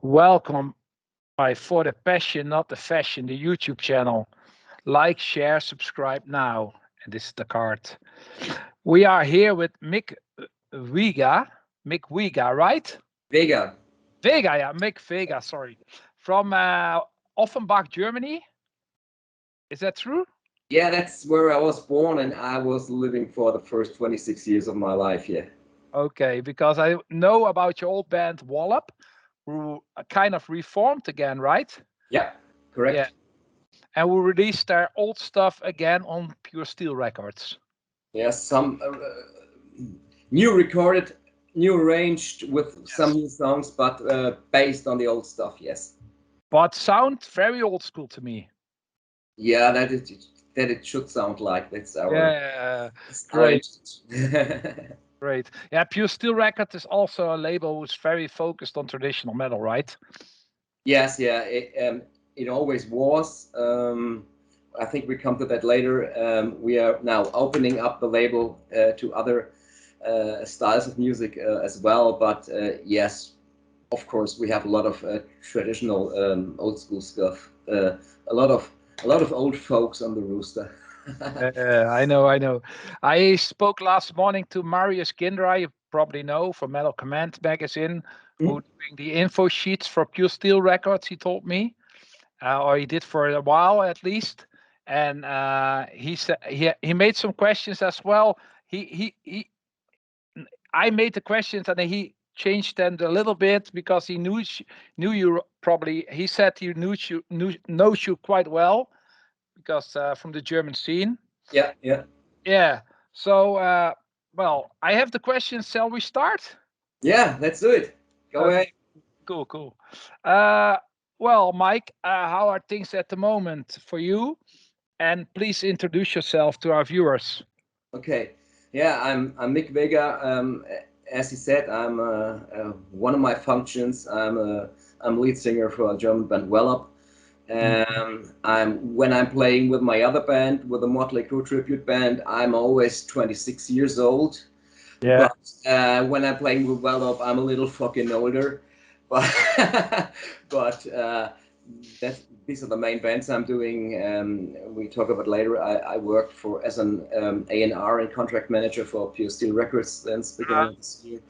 Welcome by For the Passion, Not the Fashion, the YouTube channel. Like, share, subscribe now. And this is the card. We are here with Mikk Wega. Mikk Wega, right? Vega. Wega, yeah, Mikk Wega, sorry. From Offenbach, Germany. Is that true? Yeah, that's where I was born, and I was living for the first 26 years of my life, yeah. Okay, because I know about your old band Wallop, who kind of reformed again, right? Yeah, correct. Yeah. And who released their old stuff again on Pure Steel Records. Yeah, some new recorded, new arranged with some new songs, but based on the old stuff, yes. But sound very old school to me. Yeah, that it should sound like. That's our... Yeah, great. Great. Yeah, Pure Steel Records is also a label who's very focused on traditional metal, right? Yes, yeah, it always was. I think we come to that later. We are now opening up the label to other styles of music as well. But yes, of course, we have a lot of traditional old school stuff. A lot of old folks on the rooster. I know. I spoke last morning to Marius Gindra, you probably know, from Metal Command magazine, who doing the info sheets for Pure Steel Records, he told me, or he did for a while at least. And he said he made some questions as well. I made the questions and he changed them a little bit because he knew you probably. He said he knows you quite well because from the German scene. Yeah. So, well, I have the questions. Shall we start? Yeah, let's do it. Go ahead. Cool. Well, Mike, how are things at the moment for you? And please introduce yourself to our viewers. Okay. Yeah, I'm Mikk Wega. As he said, I'm one of my functions. I'm lead singer for a German band Wallop. When I'm playing with my other band, with the Motley Crue tribute band, I'm always 26 years old. Yeah. But when I'm playing with Wallop, I'm a little fucking older. But these are the main bands I'm doing. We talk about later. I work as an A&R and contract manager for Pure Steel Records since the beginning of this year.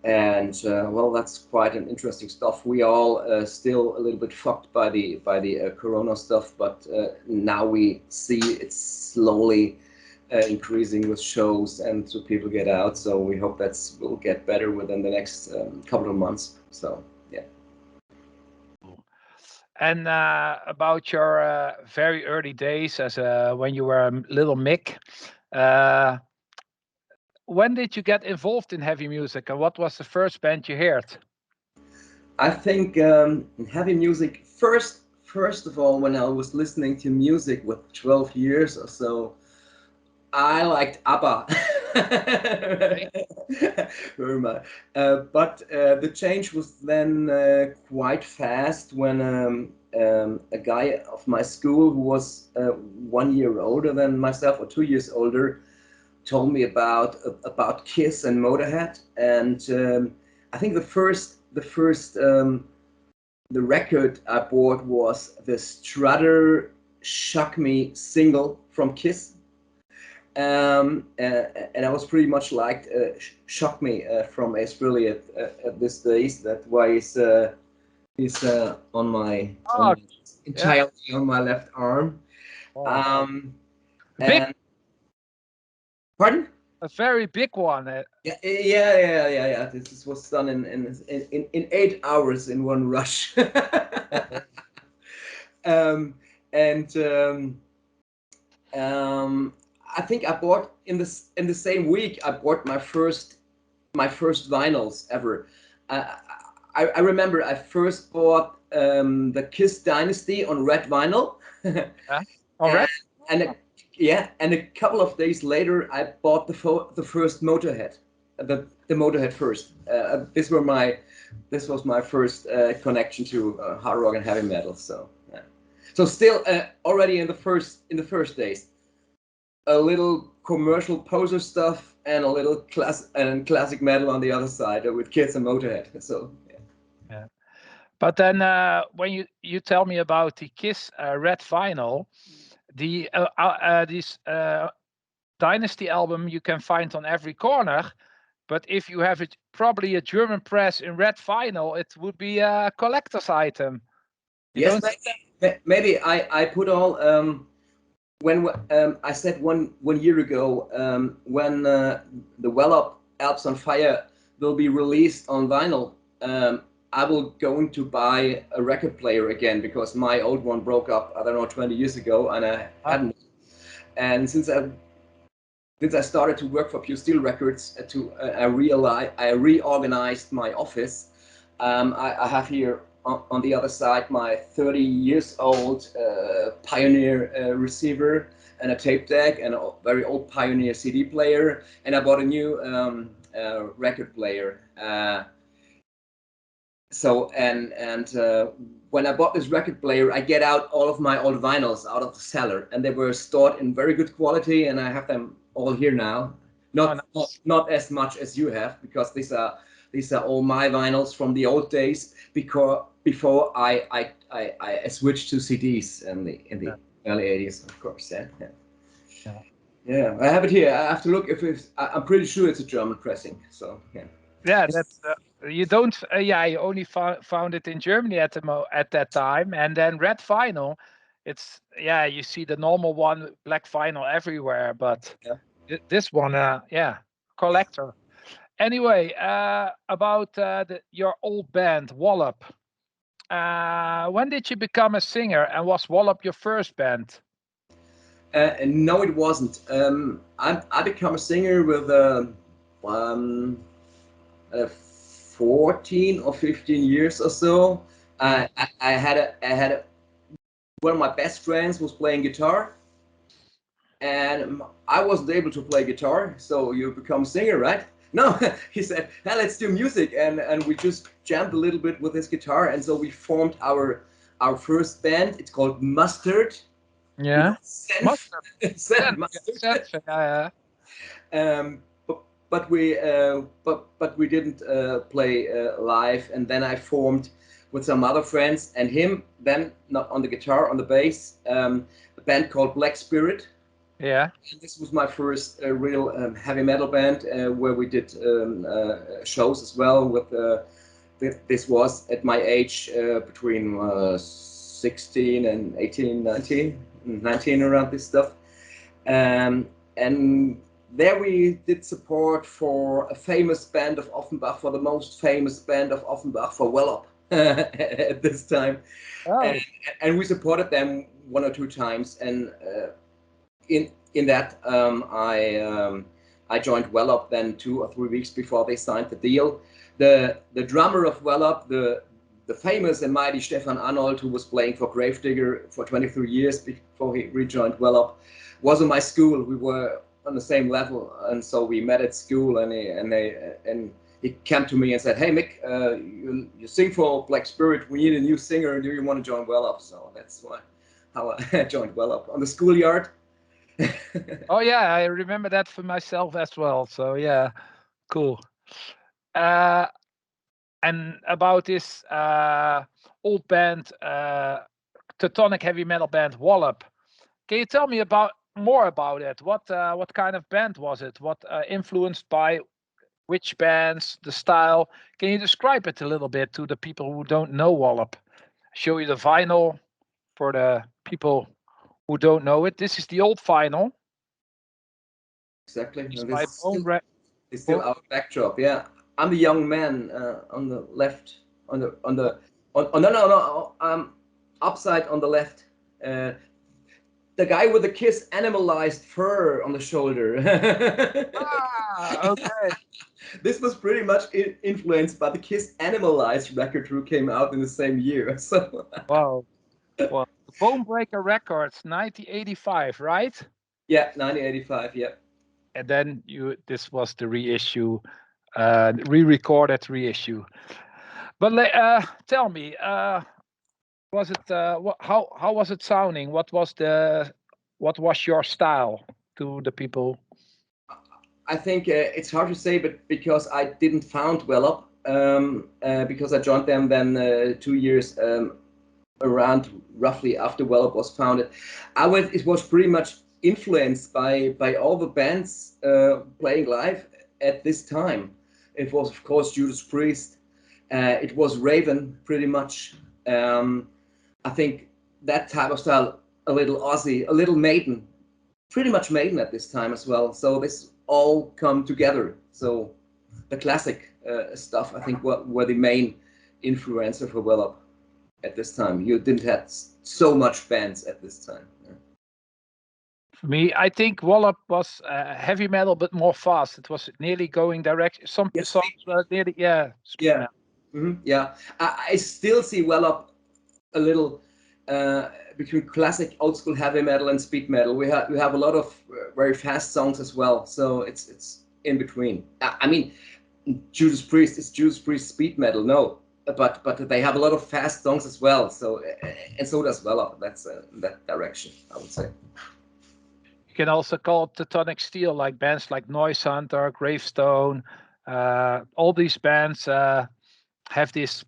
And well, that's quite an interesting stuff. We all still a little bit fucked by the Corona stuff, but now we see it's slowly increasing with shows and so people get out. So we hope will get better within the next couple of months. So yeah. And about your very early days as when you were a little Mick, when did you get involved in heavy music, and what was the first band you heard? I think heavy music first of all, when I was listening to music with 12 years or so, I liked ABBA. Very much. But the change was then quite fast when a guy of my school who was 1 year older than myself, or 2 years older, told me about Kiss and Motorhead. And I think the record I bought was the Strutter Shock Me single from Kiss. And I was pretty much like Shock Me from Ace Frehley at this days. That's why he's on my entirely on my left arm. Big. Pardon? A very big one. Yeah. This was done in 8 hours in one rush. I think I bought in the same week. I bought my first vinyls ever. I remember I first bought the Kiss Dynasty on red vinyl. All right. And a couple of days later, I bought the first Motorhead, the Motorhead first. This was my first connection to hard rock and heavy metal. So yeah. So still already in the first days, a little commercial poser stuff and a little classic metal on the other side with Kiss and Motorhead. So yeah. But then when you tell me about the Kiss red vinyl, the this Dynasty album you can find on every corner. But if you have probably a German press in red vinyl, it would be a collector's item. Yes, maybe I put all when I said one year ago when the Wallop Alps on Fire will be released on vinyl. I will going to buy a record player again because my old one broke up, I don't know, 20 years ago, and I hadn't. And since I started to work for Pure Steel Records, I reorganized my office. I have here on the other side my 30 years old Pioneer receiver and a tape deck and a very old Pioneer CD player, and I bought a new record player. When I bought this record player, I get out all of my old vinyls out of the cellar, and they were stored in very good quality, and I have them all here now. Not as much as you have, because these are all my vinyls from the old days, before I switched to CDs in the early 80s, of course. Yeah, I have it here. I have to look if it's. I'm pretty sure it's a German pressing. So yeah. Yeah, that's you don't. I only found it in Germany at that time, and then red vinyl. It's you see the normal one, black vinyl everywhere, but this one, collector. Anyway, about your old band Wallop. When did you become a singer, and was Wallop your first band? No, it wasn't. I became a singer with 14 or 15 years or so. I had one of my best friends was playing guitar, and I wasn't able to play guitar. So you become a singer, right? No, he said, hey, let's do music, and we just jammed a little bit with his guitar, and so we formed our first band. It's called Mustard. Yeah, Mustard. But we didn't play live, and then I formed with some other friends and him, then not on the guitar, on the bass, a band called Black Spirit. Yeah. And this was my first real heavy metal band where we did shows as well. With this was at my age between 16 and 18, 19 around this stuff, and there we did support for a famous band of Offenbach, for the most famous band of Offenbach, for Wallop at this time. Oh. And we supported them one or two times, and in that I joined Wallop then 2 or 3 weeks before they signed the deal. The drummer of Wallop, the famous and mighty Stefan Arnold, who was playing for Gravedigger for 23 years before he rejoined Wallop, was in my school. We were on the same level, and so we met at school, and he came to me and said, hey Mick, you sing for Black Spirit, we need a new singer, do you want to join Wallop? So that's how I joined Wallop on the schoolyard. Oh yeah, I remember that for myself as well, so yeah, cool. And about this old band, Teutonic Heavy Metal band Wallop, can you tell me more about it? What kind of band was it? What influenced by which bands, the style? Can you describe it a little bit to the people who don't know Wallop? Show you the vinyl for the people who don't know it. This is the old vinyl. Exactly. It's still our backdrop. Yeah, I'm the young man on the left. Upside on the left. The guy with the Kiss animalized fur on the shoulder. Okay. This was pretty much influenced by the Kiss Animalized record, who came out in the same year. So. Wow. Well, Bonebreaker Records, 1985, right? Yeah, 1985. Yeah. And then this was the reissue, re-recorded reissue. But tell me, was it how was it sounding? What was your style to the people? I think it's hard to say, but because I didn't found Wallop, because I joined them then 2 years around roughly after Wallop was founded. It was pretty much influenced by all the bands playing live at this time. It was, of course, Judas Priest. It was Raven, pretty much. I think that type of style, a little Ozzy, a little Maiden, pretty much Maiden at this time as well. So this all come together. So the classic stuff, I think, were the main influencer for Wallop at this time. You didn't have so much bands at this time. Yeah. For me, I think Wallop was heavy metal, but more fast. It was nearly going direct. Some songs were nearly, speed metal. Mm-hmm. Yeah. I still see Wallop a little between classic old school heavy metal and speed metal. We have a lot of very fast songs as well. So it's in between. I mean, Judas Priest is Judas Priest speed metal. No. But they have a lot of fast songs as well. So and so does Wallop. That's that direction, I would say. You can also call it Teutonic Steel, like bands like Noise Hunter, Gravestone. All these bands have this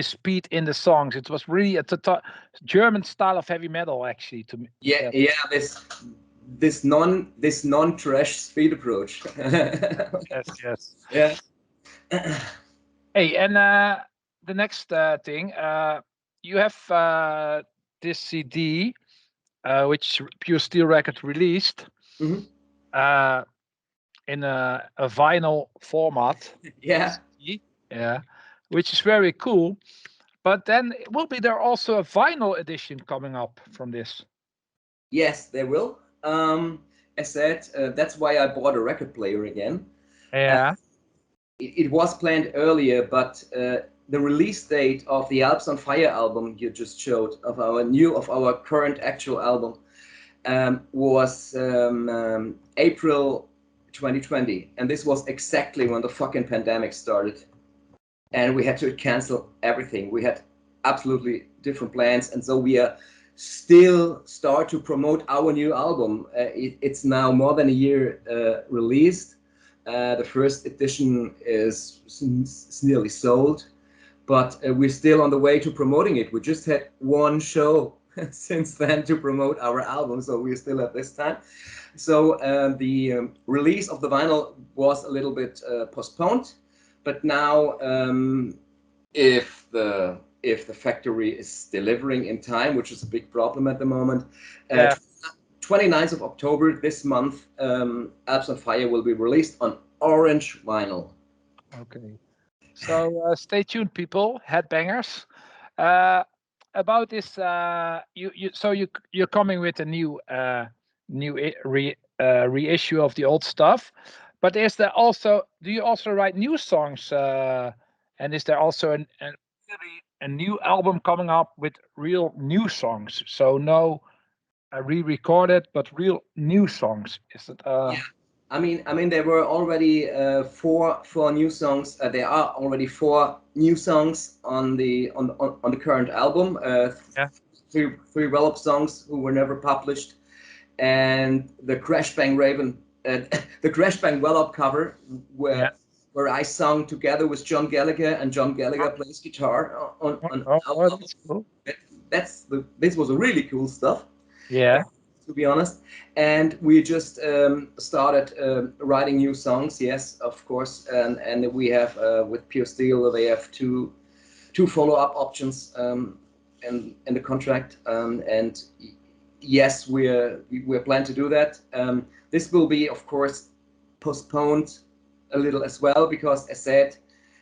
speed in the songs. It was really a German style of heavy metal, actually. To me. Yeah. This non-trash speed approach. Yes. Yeah. Hey, and the next thing, you have this CD, which Pure Steel Records released in a vinyl format. Yeah. Yeah, which is very cool. But then will be there also a vinyl edition coming up from this? Yes, there will. As said, that's why I bought a record player again. Yeah. It was planned earlier, but the release date of the Alps on Fire album you just showed, of our current actual album, was April 2020, and this was exactly when the fucking pandemic started, and we had to cancel everything. We had absolutely different plans, and so we are still start to promote our new album. It's now more than a year released. The first edition is nearly sold, but we're still on the way to promoting it. We just had one show since then to promote our album, so we're still at this time. So the release of the vinyl was a little bit postponed, but now if the factory is delivering in time, which is a big problem at the moment, 29th of October this month, Alps on Fire will be released on orange vinyl. Okay. So stay tuned, people, headbangers. About this, you're coming with a new reissue of the old stuff, but is there also, do you also write new songs? And is there also a new album coming up with real new songs? So no re-recorded, but real new songs. Is it? Yeah. I mean, there were already four new songs. There are already 4 new songs on the current album. Three Wallop songs who were never published, and the Crash Bang Raven, the Crash Bang Wallop cover, where I sung together with John Gallagher, and John Gallagher plays guitar on album. Cool. This was a really cool stuff. Yeah. To be honest, and we just started writing new songs. Yes, of course, and we have with Pure Steel, they have two follow-up options in the contract, and yes, we're planning to do that. This will be, of course, postponed a little as well, because as said,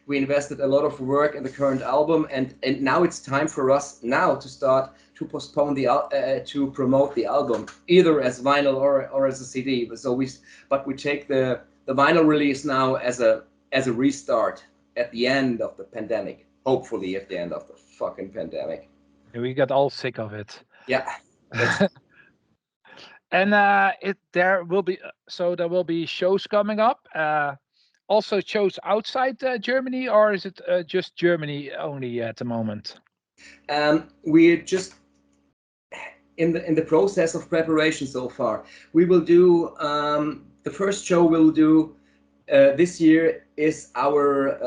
we invested a lot of work in the current album, and now it's time for us now to start to postpone to promote the album, either as vinyl or as a CD. So we take the vinyl release now as a restart at the end of the pandemic. Hopefully, at the end of the fucking pandemic. We got all sick of it. Yeah. And there will be shows coming up. Also shows outside Germany, or is it just Germany only at the moment? We're just in the process of preparation so far. We will do the first show we'll do this year is our,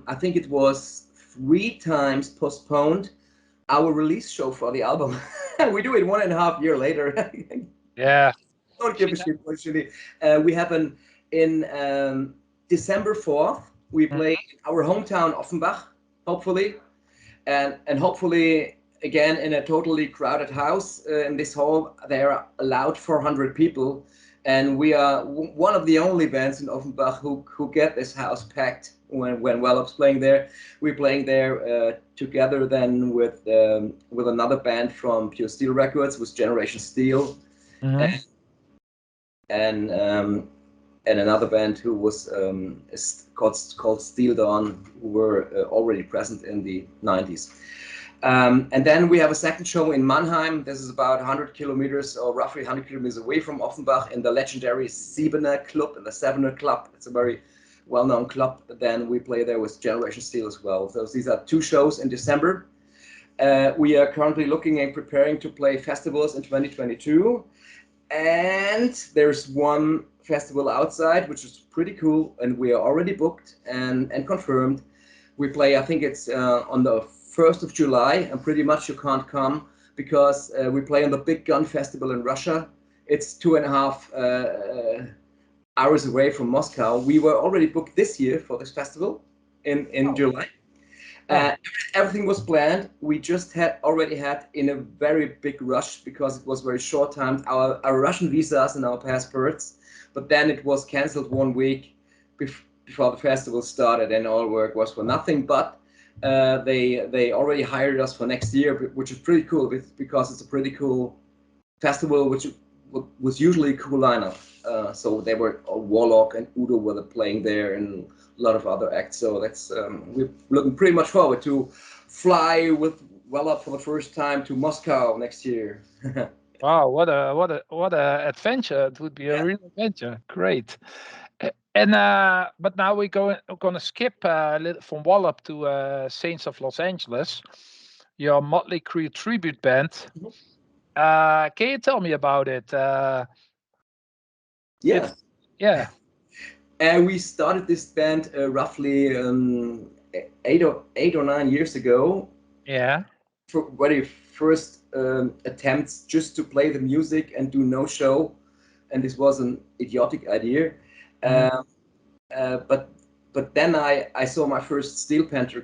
I think it was 3 times postponed, our release show for the album. We do it 1.5 years later. Yeah. Don't give a shit, actually. We happen in December 4th. We play in our hometown Offenbach, hopefully. And hopefully, again, in a totally crowded house. In this hall, there are allowed 400 people. And we are one of the only bands in Offenbach who get this house packed when Wallop's playing there. We're playing there together then with another band from Pure Steel Records, with Generation Steel. And another band who was called Steel Dawn, who were already present in the 90s. And then we have a second show in Mannheim. This is about 100 kilometers, or roughly 100 kilometers away from Offenbach, in the legendary Siebener Club, in the Sevener Club. It's a very well-known club. Then we play there with Generation Steel as well. So these are 2 shows in December. We are currently looking and preparing to play festivals in 2022. And there's one festival outside, which is pretty cool, and we are already booked and confirmed. We play, I think it's on the 1st of July, and pretty much you can't come because we play on the Big Gun Festival in Russia. It's 2.5 hours away from Moscow. We were already booked this year for this festival in July. Everything was planned. We just already had in a very big rush, because it was very short time, our Russian visas and our passports, but then it was cancelled 1 week before the festival started, and all work was for nothing. But they already hired us for next year, which is pretty cool, because it's a pretty cool festival, which was usually a cool lineup. So they were Wallop and Udo were playing there, and a lot of other acts. So that's we're looking pretty much forward to fly with Wallop for the first time to Moscow next year. Wow, what a adventure! It would be a real adventure. Great. And but now we're gonna skip a little from Wallop to Saints of Los Angeles, your Motley Crue tribute band. Can you tell me about it? Yeah. And we started this band roughly 8 or 9 years ago. Yeah. For very first attempts just to play the music and do no show, and this was an idiotic idea. But then I saw my first Steel Panther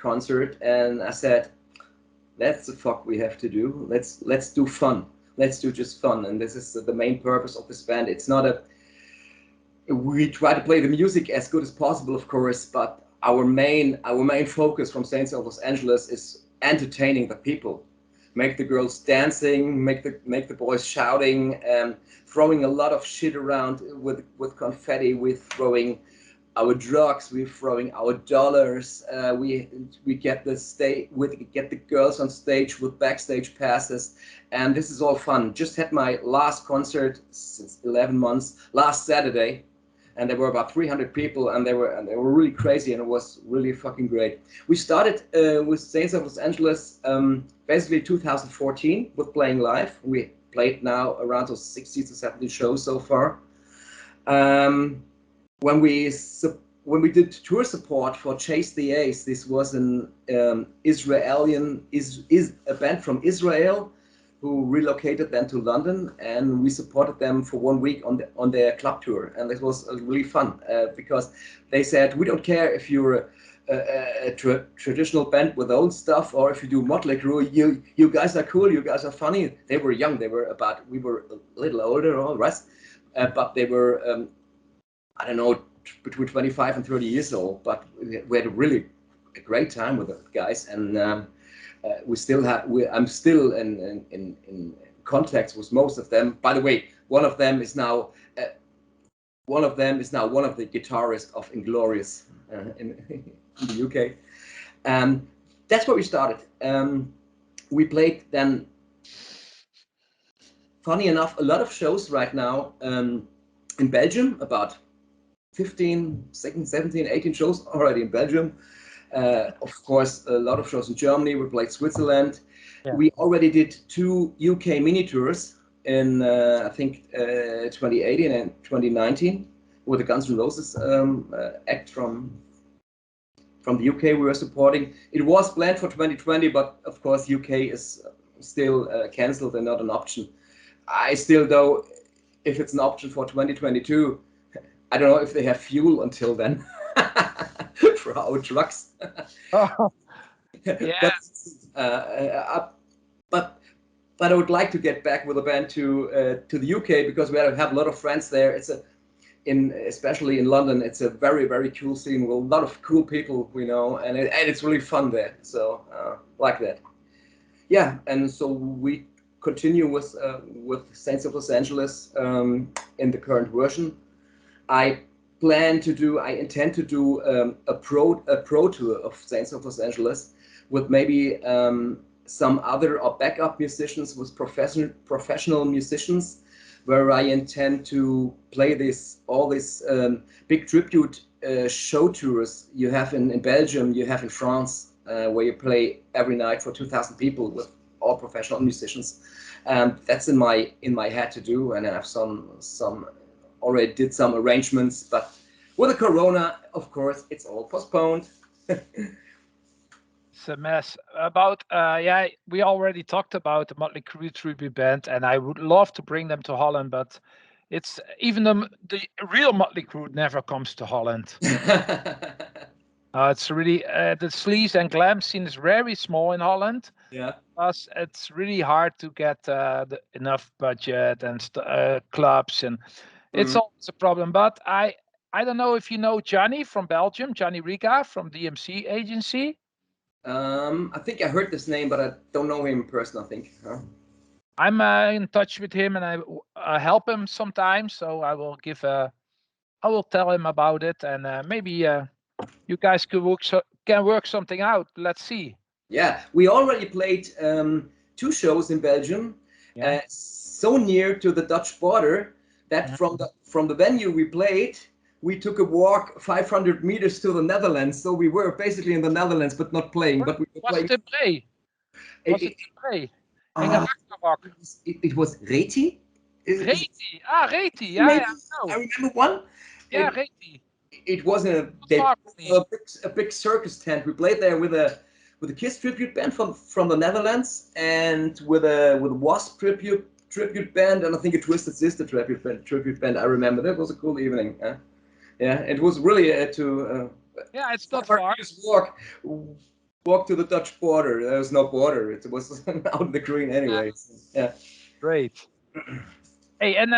concert, and I said, that's the fuck we have to do. Let's do fun. Let's do just fun. And this is the main purpose of this band. It's not we try to play the music as good as possible, of course, but our main focus from Saints of Los Angeles is entertaining the people. Make the girls dancing, make the boys shouting, throwing a lot of shit around with confetti. We're throwing our drugs, we're throwing our dollars. We get the girls on stage with backstage passes, and this is all fun. Just had my last concert since 11 months last Saturday, and there were about 300 people, and they were really crazy, and it was really fucking great. We started with Saints of Los Angeles basically 2014 with playing live. We played now around 60 to 70 shows so far. When we did tour support for Chase the Ace, this was a band from Israel who relocated then to London, and we supported them for 1 week on their club tour, and this was really fun because they said, we don't care if you're a traditional band with old stuff or if you do Motley Crue, you guys are cool, you guys are funny. They were young, we were a little older, all the rest, but they were I don't know, between 25 and 30 years old, but we had a great time with the guys, and I'm still in contact with most of them. By the way, one of them is now one of the guitarists of Inglorious in the UK. That's where we started. We played then, funny enough, a lot of shows right now in Belgium, about 15, 16, 17, 18 shows already in Belgium. Of course, a lot of shows in Germany. We played Switzerland. Yeah. We already did 2 UK mini tours in, I think, 2018 and 2019. with the Guns N' Roses act from the UK we were supporting. It was planned for 2020, but of course UK is still cancelled and not an option. I still, though, if it's an option for 2022, I don't know if they have fuel until then for our trucks. Oh, yeah. But I would like to get back with the band to the UK because we have a lot of friends there. Especially in London, it's a very, very cool scene with a lot of cool people we know, and it's really fun there. So like that. Yeah, and so we continue with Saints of Los Angeles in the current version. I intend to do a pro tour of Saints of Los Angeles with maybe some other or backup musicians, with professional musicians, where I intend to play all these big tribute show tours you have in Belgium, you have in France, where you play every night for 2,000 people with all professional musicians. That's in my head to do, and I have already did some arrangements, but with the corona, of course, it's all postponed. It's a mess. About yeah, we already talked about the Motley Crue tribute band, and I would love to bring them to Holland, but it's even the real Motley Crue never comes to Holland. It's really the sleaze and glam scene is very small in Holland. Yeah. Plus, it's really hard to get enough budget and clubs, and it's always a problem. But I don't know if you know Johnny from Belgium, Johnny Riga from DMC agency. I think I heard this name, but I don't know him in person, I think. Huh? I'm in touch with him, and I help him sometimes. So I will I will tell him about it, and maybe you guys can work something out. Let's see. Yeah, we already played 2 shows in Belgium, so near to the Dutch border that from the venue we played, we took a walk 500 meters to the Netherlands. So we were basically in the Netherlands, but not playing. But we were playing. Was it in play? It was Reti. Reti. Yeah, I remember one. Yeah, Reti. It was a big circus tent. We played there with a Kiss tribute band from the Netherlands, and with a Wasp tribute band, and I think a Twisted Sister tribute band. I remember that was a cool evening. Yeah, it was really yeah, it's not far. Just walk to the Dutch border. There was no border. It was out in the green anyway. Yeah. Great. Hey, and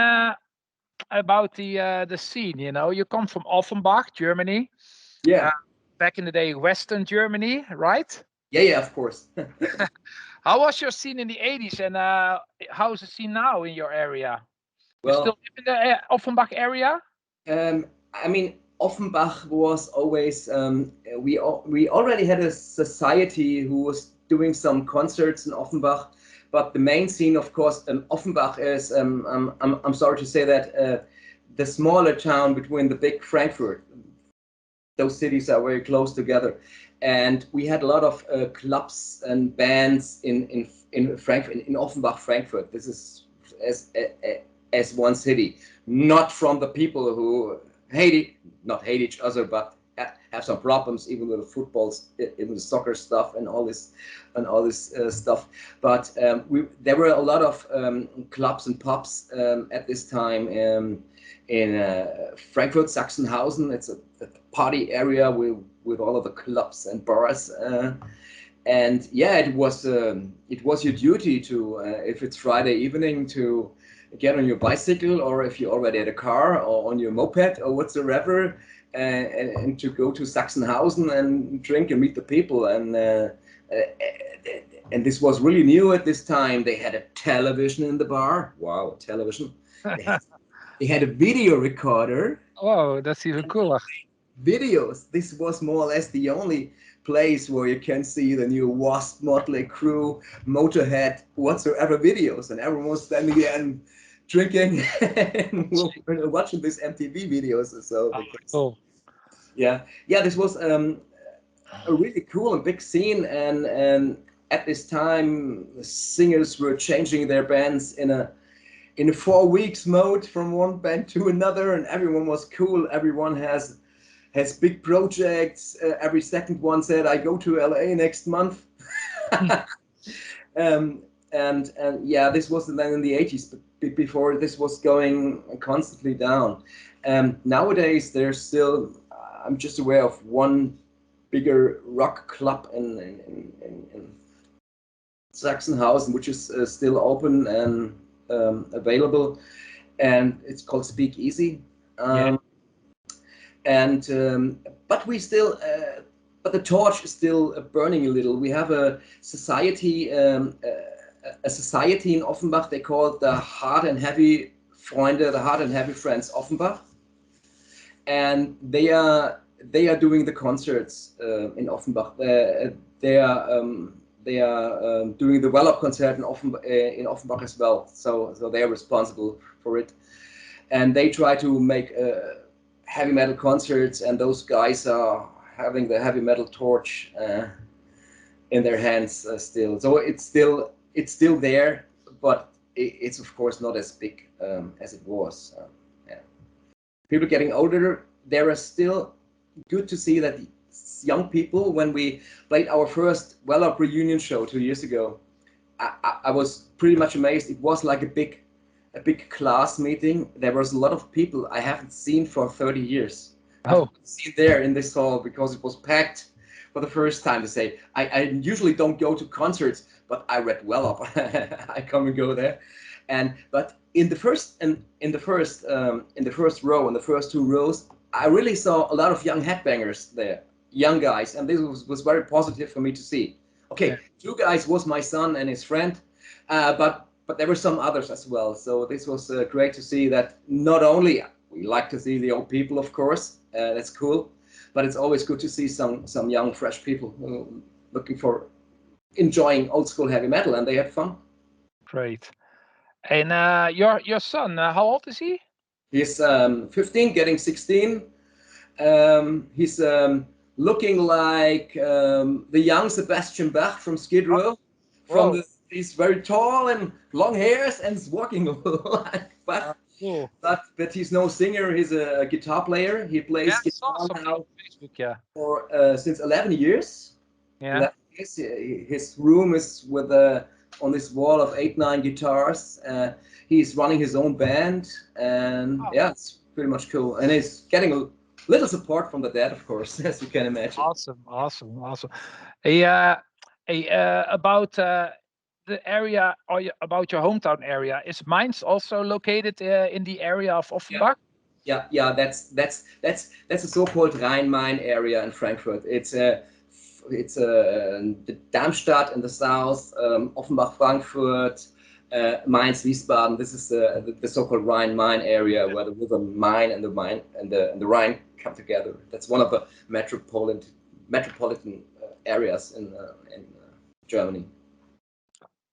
about the scene, you come from Offenbach, Germany. Yeah. Back in the day, Western Germany, right? Yeah, of course. How was your scene in the 80s, and how's the scene now in your area? Well, you still live in the Offenbach area? I mean, Offenbach was always, we already had a society who was doing some concerts in Offenbach, but the main scene, of course, Offenbach is, I'm sorry to say that, the smaller town between the big Frankfurt. Those cities are very close together, and we had a lot of clubs and bands in Frankfurt, in Offenbach, Frankfurt. This is as one city, not from the people who not hate each other, but have some problems, even with the footballs, even the soccer stuff, and all this stuff. But there were a lot of clubs and pubs at this time in Frankfurt, Sachsenhausen. It's a party area with all of the clubs and bars. And yeah, it was your duty to, if it's Friday evening, to get on your bicycle, or if you already had a car, or on your moped or whatsoever, and to go to Sachsenhausen and drink and meet the people. And this was really new at this time. They had a television in the bar. Wow, television. They had a video recorder. Oh, that's even cooler. Videos. This was more or less the only place where you can see the new Wasp, Motley Crue, Motorhead, whatsoever videos, and everyone was standing there and drinking and watching these MTV videos. So cool. Yeah, this was a really cool and big scene, and at this time, singers were changing their bands in in a 4 weeks mode from one band to another, and everyone was cool. Everyone has big projects. Every second one said, "I go to LA next month." And yeah, this was then in the 80s, but before this was going constantly down. Nowadays, there's still, I'm just aware of one bigger rock club in Sachsenhausen, which is still open and available, and it's called Speak Easy. But we still, but the torch is still burning a little. We have a society in Offenbach. They call it the Hard and Heavy Freunde, the Hard and Heavy Friends Offenbach, and they are doing the concerts in Offenbach. They are doing the Wallop concert in Offenbach as well. So they are responsible for it, and they try to make heavy metal concerts, and those guys are having the heavy metal torch in their hands still. So it's still there, but it's of course not as big as it was. Yeah. People getting older, there are still good to see that young people, when we played our first Wallop reunion show 2 years ago, I was pretty much amazed. It was like a big class meeting. There was a lot of people I haven't seen for 30 years. Oh, seen there in this hall because it was packed for the first time. To say, I usually don't go to concerts, but I read Wallop. I come and go there, but in the first row, in the first 2 rows, I really saw a lot of young headbangers there, young guys, and this was very positive for me to see. Okay, yeah. 2 guys was my son and his friend, but there were some others as well. So this was great to see that not only we like to see the old people, of course, that's cool, but it's always good to see some young, fresh people looking for enjoying old school heavy metal, and they had fun. Great. And your son, how old is he? He's 15, getting 16. He's looking like the young Sebastian Bach from Skid Row. He's very tall and long hairs and is walking like Bach. Cool. But he's no singer. He's a guitar player. He plays guitar now on Facebook, for since 11 years. Yeah. 11 years. His room is with on this wall of 8-9 guitars. He's running his own band, and yeah, it's pretty much cool. And he's getting a little support from the dad, of course, as you can imagine. Awesome. About the area, or about your hometown area, is Mainz also located in the area of Offenbach? Yeah. That's a so-called Rhine-Main area in Frankfurt. It's the Darmstadt in the south, Offenbach, Frankfurt, Mainz, Wiesbaden. This is the so-called Rhine-Main area, where the river Main and the Rhine come together. That's one of the metropolitan areas in Germany.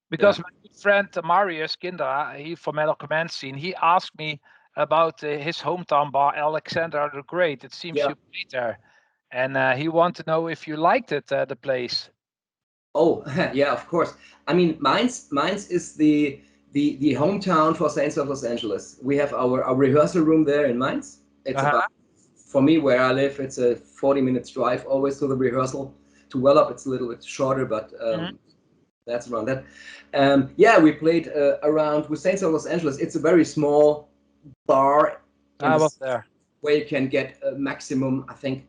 Because my good friend Marius Kinder, he from Metal Command Scene, he asked me about his hometown bar, Alexander the Great. It seems you played there, and he wanted to know if you liked it, the place. Oh, yeah, of course. I mean, Mainz is the hometown for Saints of Los Angeles. We have our rehearsal room there in Mainz. It's about, for me, where I live, it's a 40-minute drive always to the rehearsal. To Wallop, it's a little bit shorter, but that's around that. Yeah, we played around with Saints of Los Angeles. It's a very small bar. I was there. Where you can get a maximum, I think,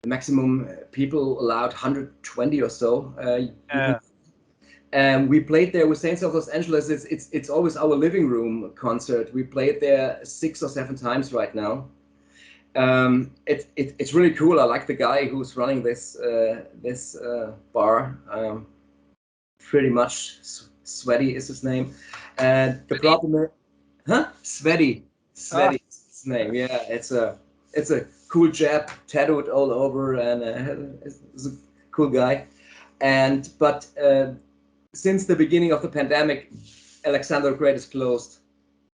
maximum people allowed 120 or so. And we played there with Saints of Los Angeles. It's always our living room concert. We played there 6 or 7 times right now. It's really cool. I like the guy who's running this bar. Pretty much Sweaty is his name. And the problem is, Sweaty is his name. Yeah, it's a cool Jap, tattooed all over, and is a cool guy. But since the beginning of the pandemic, Alexander the Great is closed,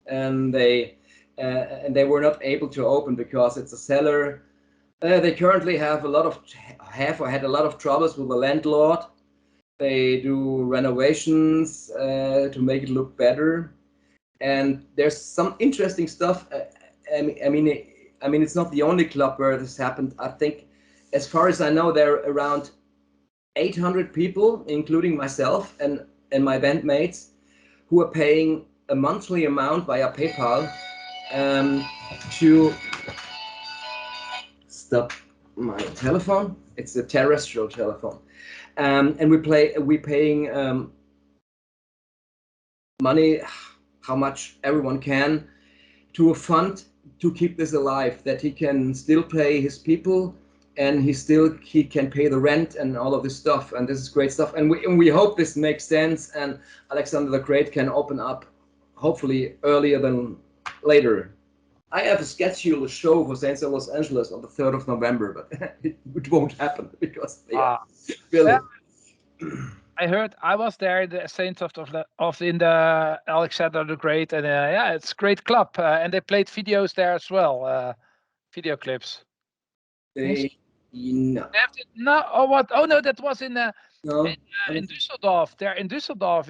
and they were not able to open because it's a cellar. They currently had a lot of troubles with the landlord. They do renovations to make it look better, and there's some interesting stuff. I mean, it's not the only club where this happened. I think, as far as I know, there are around 800 people, including myself and my bandmates, who are paying a monthly amount via PayPal to stop my telephone. It's a terrestrial telephone, and we paying money, how much everyone can, to a fund to keep this alive, that he can still pay his people, and he can pay the rent and all of this stuff. And this is great stuff, and we hope this makes sense, and Alexander the Great can open up hopefully earlier than later. I have a scheduled show for Saints of Los Angeles on the 3rd of November, but it won't happen because yeah. I heard, I was there in the Saints in the Alexander the Great, and yeah, it's a great club, and they played videos there as well, video clips. No. No, oh what? Oh no, that was in No. in Düsseldorf. There in Düsseldorf,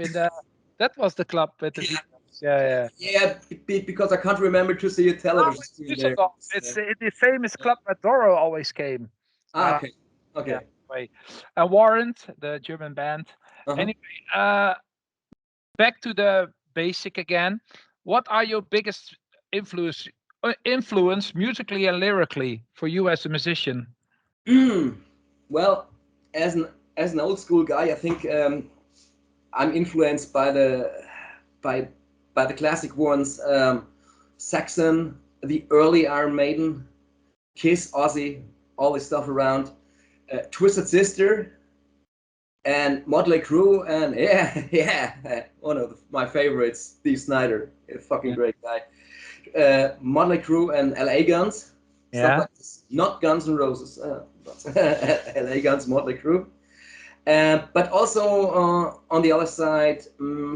that was the club with the videos. Yeah. Yeah, because I can't remember to see a television screen there. It's the famous club where Doro always came. Okay. Yeah, way. Warrant, the German band. Anyway, back to the basic again. What are your biggest influence musically and lyrically for you as a musician? Well, as an old school guy, I think I'm influenced by the classic ones, Saxon, the early Iron Maiden, Kiss, Ozzy, all this stuff around, Twisted Sister, and Motley Crue, and one of my favorites, Steve Snyder, a fucking great guy. Motley Crue and LA Guns, stuff like this. Not Guns N' Roses, but LA Guns, Motley Crue. But also on the other side,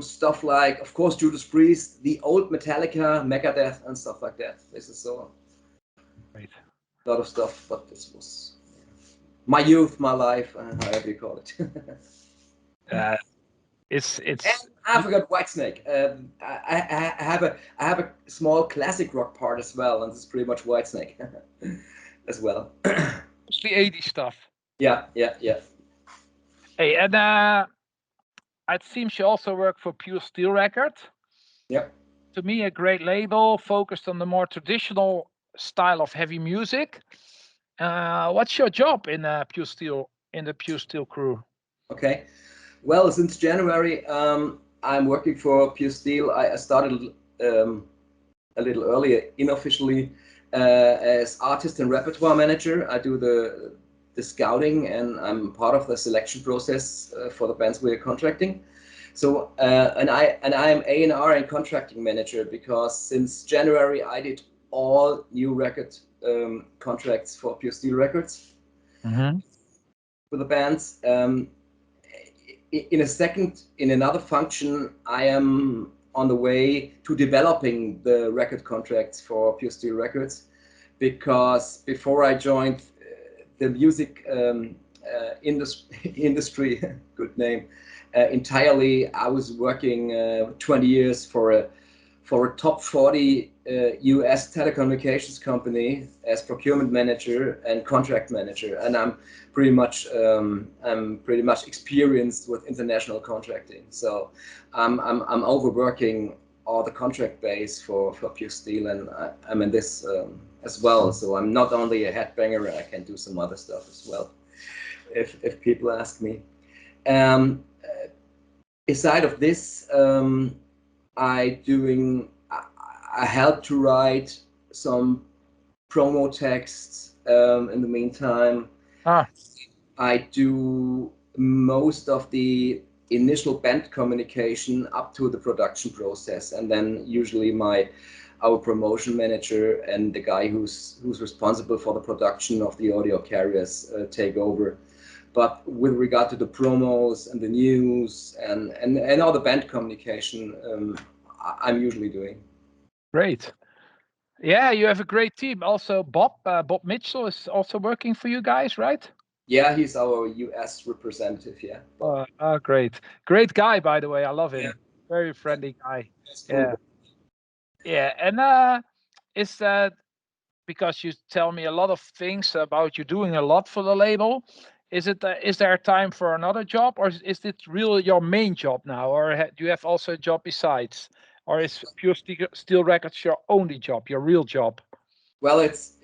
stuff like, of course, Judas Priest, the old Metallica, Megadeth, and stuff like that. This is so a lot of stuff, but this was my youth, my life, however you call it. It's. And I forgot Whitesnake. I have a small classic rock part as well, and this is pretty much Whitesnake as well. Mostly 80s stuff. Yeah. Hey, and it seems you also work for Pure Steel Records. Yep. To me, a great label focused on the more traditional style of heavy music. What's your job in Pure Steel, in the Pure Steel crew? Okay. Well, since January, I'm working for Pure Steel. I started a little earlier, unofficially, as artist and repertoire manager. I do the scouting, and I'm part of the selection process for the bands we're contracting. So, and I'm A&R and contracting manager, because since January I did all new record contracts for Pure Steel Records for the bands. In another function, I am on the way to developing the record contracts for Pure Steel Records, because before I joined the music industry, good name, entirely, I was working 20 years for a top 40 US telecommunications company as procurement manager and contract manager, and I'm pretty much experienced with international contracting. So I'm overworking all the contract base for Pure Steel, and I'm in this as well. So I'm not only a headbanger, I can do some other stuff as well, if people ask me. Aside of this, I help to write some promo texts in the meantime. I do most of the initial band communication up to the production process, and then usually our promotion manager and the guy who's responsible for the production of the audio carriers take over. But with regard to the promos and the news and all the band communication, I'm usually doing. Great. Yeah, you have a great team. Also, Bob Mitchell is also working for you guys, right? Yeah, he's our US representative. Yeah. Great guy, by the way. I love him. Yeah. Very friendly guy. Yeah. Yeah, and is that because you tell me a lot of things about you doing a lot for the label? Is there time for another job, or is it really your main job now, or do you have also a job besides, or is Pure Steel Records your only job, your real job? Well, it's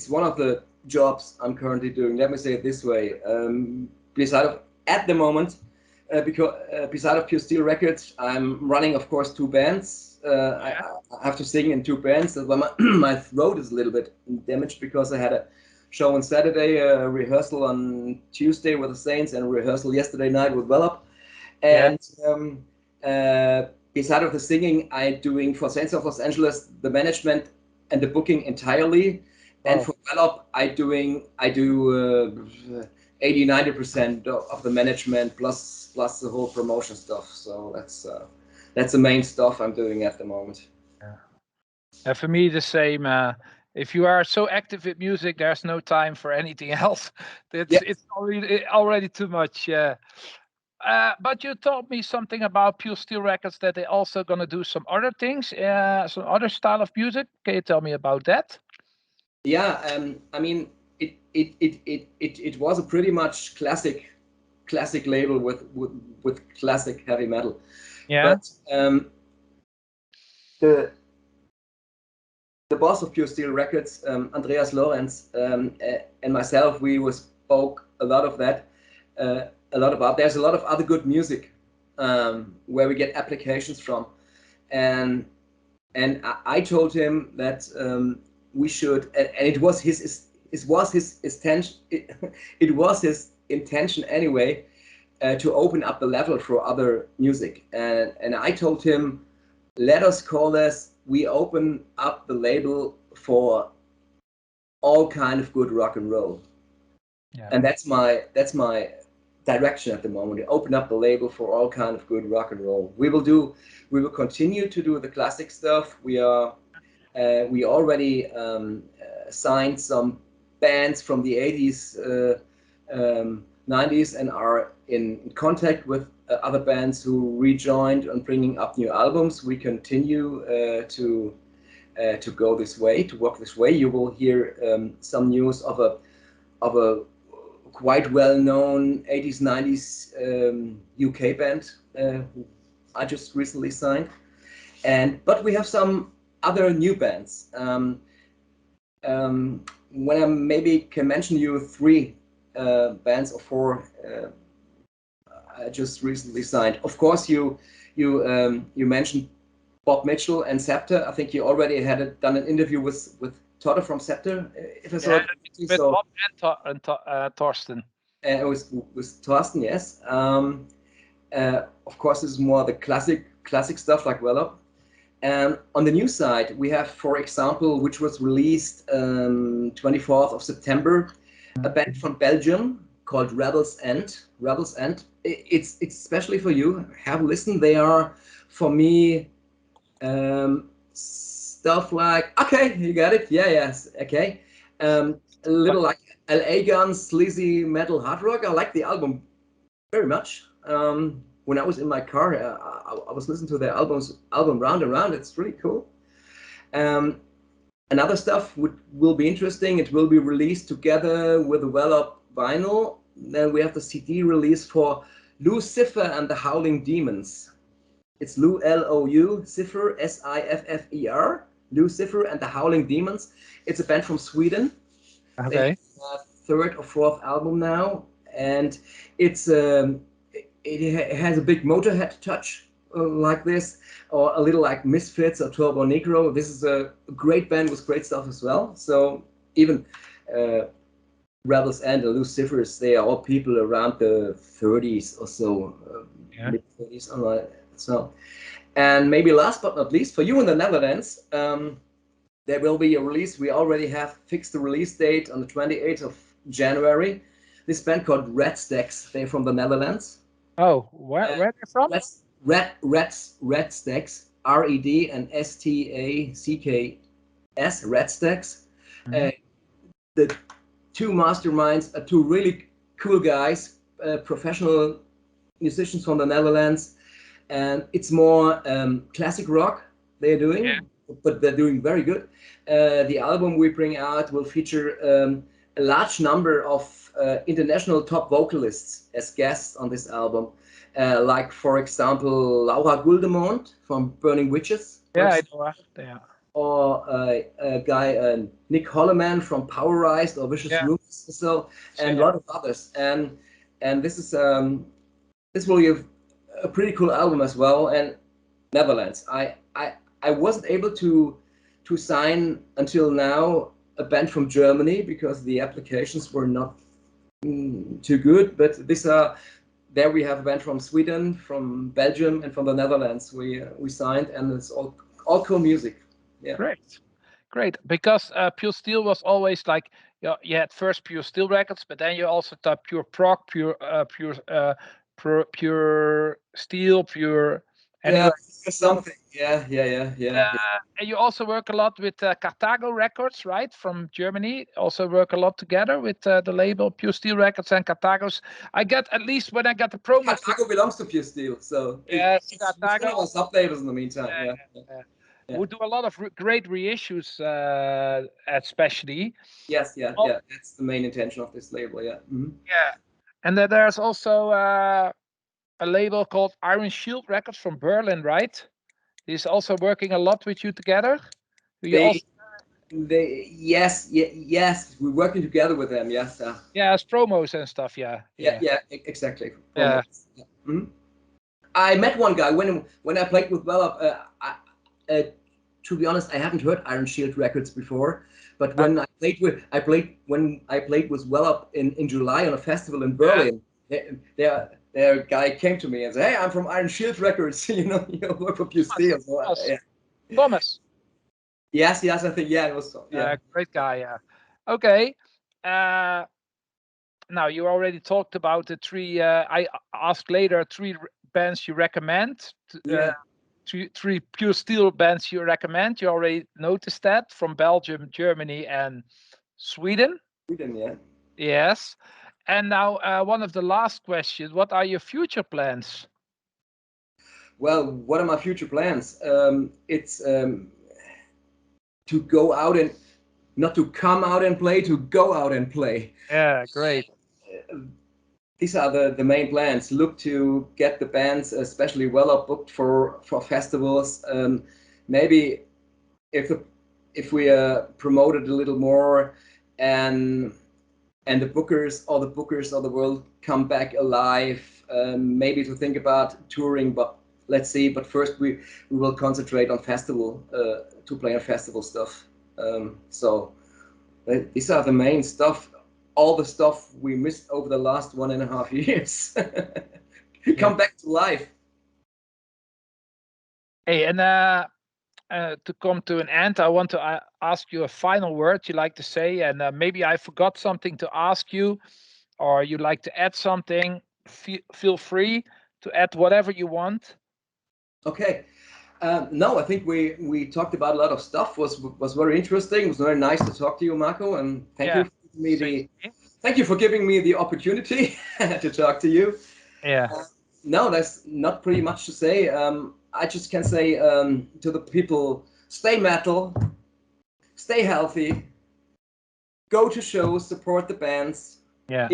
one of the jobs I'm currently doing. Let me say it this way. Beside of at the moment, because beside of Pure Steel Records, I'm running, of course, two bands. I have to sing in two bands. But my throat is a little bit damaged because I had a show on Saturday, a rehearsal on Tuesday with the Saints, and a rehearsal yesterday night with Wallop. And beside of the singing, I'm doing for Saints of Los Angeles the management and the booking entirely. And for Wallop, I do 80-90% of the management plus the whole promotion stuff. So that's the main stuff I'm doing at the moment. Yeah. For me, the same. If you are so active with music, there's no time for anything else. It's already too much. But you told me something about Pure Steel Records that they're also going to do some other things, some other style of music. Can you tell me about that? Yeah, I mean, it was a pretty much classic label with classic heavy metal. Yeah. But the boss of Pure Steel Records, Andreas Lorenz, and myself, we spoke a lot of that, a lot about. There's a lot of other good music where we get applications from, and I told him that we should, and it was his intention. It was his intention anyway to open up the level for other music, and I told him, let us call this. We open up the label for all kind of good rock and roll, and that's my direction at the moment. We open up the label for all kind of good rock and roll. We will continue to do the classic stuff. We already signed some bands from the 80s, 90s, and are in contact with other bands who rejoined and bringing up new albums. We continue to go this way, to walk this way. You will hear some news of a quite well-known 80s, 90s UK band who I just recently signed. But we have some other new bands. When I maybe can mention you three bands or four I just recently signed. Of course, you mentioned Bob Mitchell and Scepter. I think you already had done an interview with Todd from Scepter. If I saw it correctly. With Bob and Torsten. It was with Torsten, yes. Of course, this is more the classic stuff like Wallop. On the new side, we have, for example, which was released 24th of September, a band from Belgium called Rebels End. Rebels End. It's especially for you. Have a listen. They are, for me, stuff like, okay, you got it. Yeah, yes, okay. A little like LA Guns, sleazy metal hard rock. I like the album very much. When I was in my car, I was listening to their album Round and Round. It's really cool. Another stuff will be interesting. It will be released together with the Wallop vinyl. Then we have the CD release for Lucifer and the Howling Demons. It's Lou, L-O-U, Cipher, S-I-F-F-E-R, Lucifer and the Howling Demons. It's a band from Sweden. Okay. Third or fourth album now, and it's it has a big Motorhead touch like this, or a little like Misfits or Turbo Negro. This is a great band with great stuff as well. So even Rebels and the Lucifers, they are all people around the 30s or so, mid 30s. All right. So, and maybe last but not least, for you in the Netherlands, there will be a release. We already have fixed the release date on the 28th of January. This band called Red Stacks. They're from the Netherlands. Oh, where are they from? Red Stacks, R-E-D and S-T-A-C-K-S, Red Stacks. The two masterminds are two really cool guys, professional musicians from the Netherlands. And it's more classic rock. they're doing, but they're doing very good. The album we bring out will feature a large number of international top vocalists as guests on this album. Like, for example, Laura Guldemont from Burning Witches. Yeah, I know. Yeah. Or a guy, Nick Holloman from Powerized or Vicious Roots, and a lot of others. And this is this will be a pretty cool album as well. And Netherlands, I wasn't able to sign until now a band from Germany because the applications were not too good. But there we have a band from Sweden, from Belgium, and from the Netherlands. We signed, and it's all cool music. Yeah. Great. Because Pure Steel was always like, you had first Pure Steel records, but then you also thought Pure Prog, Pure Steel, Pure. Anyway, something. Yeah. And you also work a lot with Carthago Records, right, from Germany. Also work a lot together with the label Pure Steel Records and Carthago's. I get, at least when I got the promo. Carthago belongs to Pure Steel, so yes, it's one of our sub-labels in the meantime. Yeah. We do a lot of great reissues, especially. Yes, that's the main intention of this label. Yeah. Mm-hmm. Yeah, and then there's also a label called Iron Shield Records from Berlin, right? He's also working a lot with you together. Yes, we're working together with them. Yes. Yeah, as promos and stuff. Yeah, exactly. Yeah. Mm-hmm. I met one guy when I played with Wallop. To be honest, I haven't heard Iron Shield Records before, but when I played with Wallop in July on a festival in Berlin, their guy came to me and said, "Hey, I'm from Iron Shield Records. you work for Pure Steel." Thomas. Yes, I think it was. Yeah, great guy. Yeah. Okay. Now you already talked about the three. I asked later 3 bands you recommend. Three Pure Steel bands you recommend. You already noticed that from Belgium, Germany, and Sweden. Yeah. Yes. And now one of the last questions. What are your future plans? Well, what are my future plans? It's to go out and not to come out and play, to go out and play. Yeah, great. These are the main plans. Look to get the bands, especially Wallop, booked for festivals. Maybe if we promote it a little more, and the bookers of the world come back alive. Maybe to think about touring, but let's see. But first we will concentrate on to play on festival stuff. So these are the main stuff. All the stuff we missed over the last 1.5 years come back to life. Hey, and to come to an end, I want to ask you a final word you like to say, and maybe I forgot something to ask you, or you'd like to add something. Feel free to add whatever you want. Okay. No, I think we talked about a lot of stuff. Was very interesting. It was very nice to talk to you, Marco, and thank you for giving me the opportunity to talk to you. Yeah. No, there's not pretty much to say. I just can say to the people: stay metal, stay healthy, go to shows, support the bands. Yeah.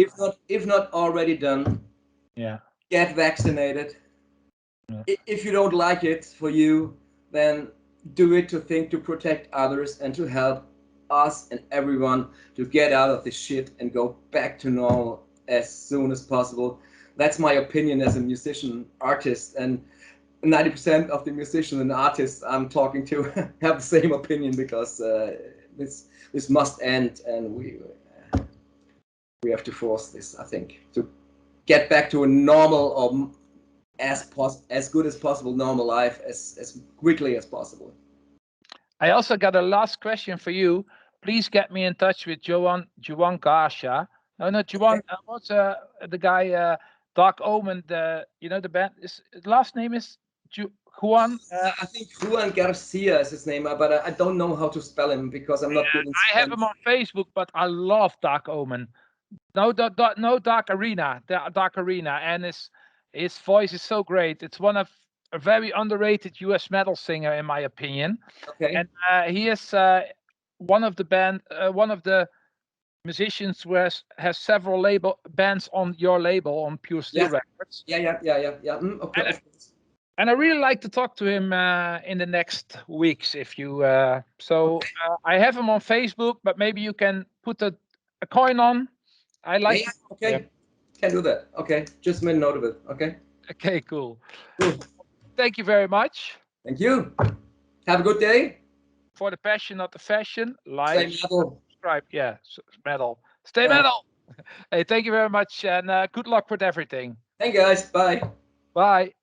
If not already done. Yeah. Get vaccinated. Yeah. If you don't like it for you, then do it to protect others and to help us and everyone to get out of this shit and go back to normal as soon as possible. That's my opinion as a musician, artist, and 90% of the musicians and artists I'm talking to have the same opinion, because this must end, and we have to force this, I think, to get back to a normal or as good as possible normal life as quickly as possible. I also got a last question for you. Please get me in touch with Juan Garcia. No, not Juan. What's the guy? Dark Omen. The band. His last name is Juan. I think Juan Garcia is his name, but I don't know how to spell him because I'm not good in Spanish. I have him on Facebook, but I love Dark Omen. No Dark Arena. Dark Arena, and his voice is so great. It's one of a very underrated US metal singer, in my opinion. Okay. And he is one of the musicians who has several bands on your label, on Pure Steel Records. Yeah. Okay. And I really like to talk to him in the next weeks. If you I have him on Facebook, but maybe you can put a coin on. I like. Yeah, okay. Can do that. Okay. Just made a note of it. Okay. Okay, cool. Thank you very much. Thank you. Have a good day. For the passion, not the fashion. Like, Stay metal. subscribe. Yeah, metal. Stay metal. Hey, thank you very much, and good luck with everything. Thank you, guys. Bye. Bye.